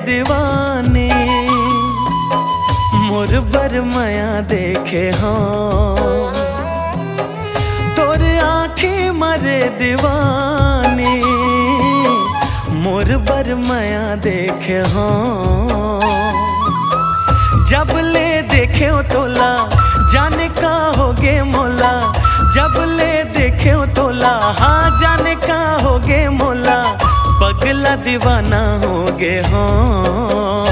दीवानी मोर बरमाया देखे हाँ तोरे आँखी मरे दीवानी मोर बरमाया देखे हाँ जब ले देखे हो तोला जाने का होगे मोला जब ले देखे हो तोला हाँ जाने का होगे मोला पगला दीवाना होगे हाँ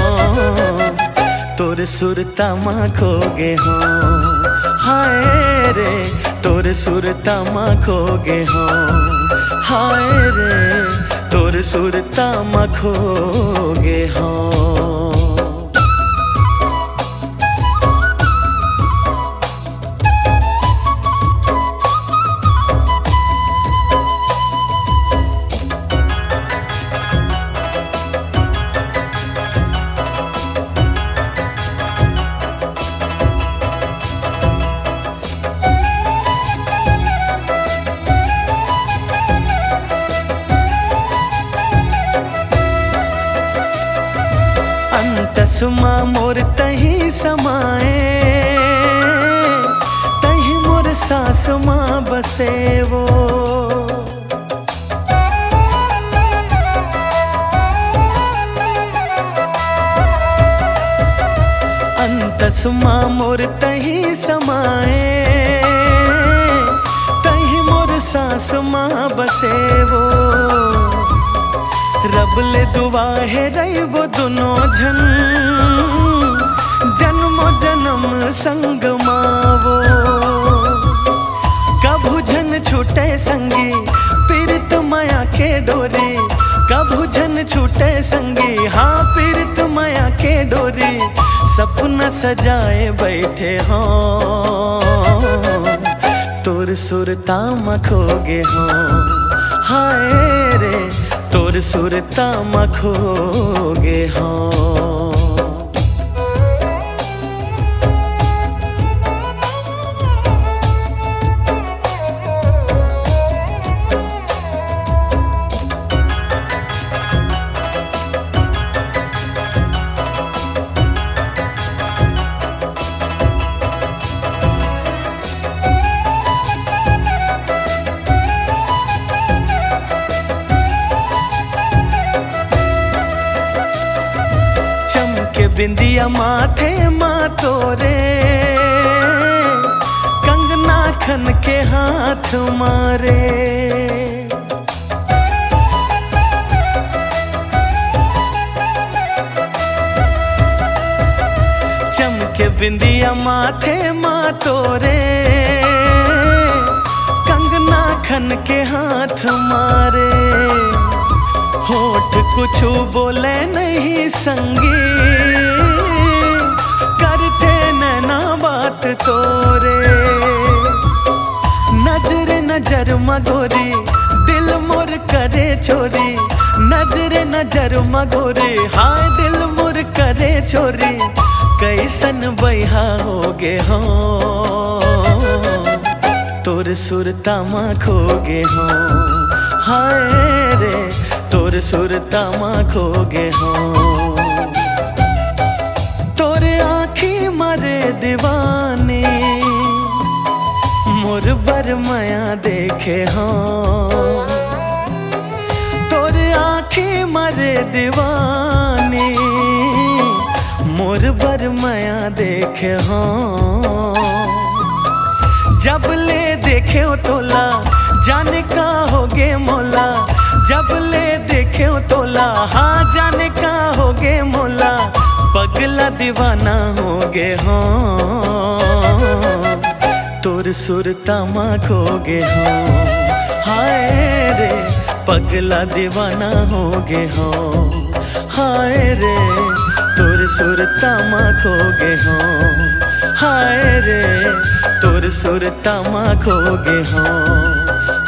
तोर सुरता माँ खोगे हाँ हाय रे तोर सुरता माँ खोगे हाँ हाय रे तोर सुरता माँ खोगे हाँ। तसमा मोर तही समाए तही मोर सास माँ बसे वो अंतसमा मोर तही समाए तही मोर सास माँ बसे वो रब ले दुआ है रहीबो दोनों झन जन्मो जन्म संग मावो कभू झन छूटे संगी पीरित माया के डोरी कभू झन छूटे संगी हाँ पीरित माया के डोरी सपना सजाए बैठे हाँ तोर सुरता माँ खोगे हाँ हाय रे तोर सुरता माँ खोगे हाँ। बिंदिया माथे माँ तोरे कंगना खन के हाथ मारे चमके बिंदिया माथे माँ तोरे कंगना खन के हाथ मारे होठ कुछ बोले नहीं संगी करते नैना बात तोरे नजर नजर मगोरी दिल मोर करे चोरी नजर नजर मगोरी हाय दिल मोर करे चोरी कैसन बैहा होगे हाँ तोर सुरता माँ खोगे हाँ हाय रे तोर सुरता माँ खोगे हाँ तोरे आँखी मरे दीवानी मोर बरमाया देखे हाँ तोरे आँखी मरे दीवानी मोर बरमाया देखे हाँ जब ले देखे हो तोला जाने का होगे मोला जब ले देखे हो तोला हाँ जाने का होगे मोला पगला दीवाना होगे हाँ तोर सुरता माँ खोगे हाँ हाय रे पगला दीवाना होगे हाँ हाय रे तोर सुरता माँ खोगे हाँ हाय रे तोर सुरता माँ खोगे हाँ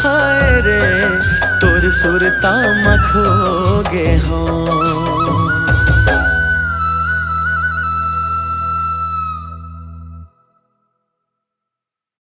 हाय रे तोर सुरता माँ खोगे हाँ।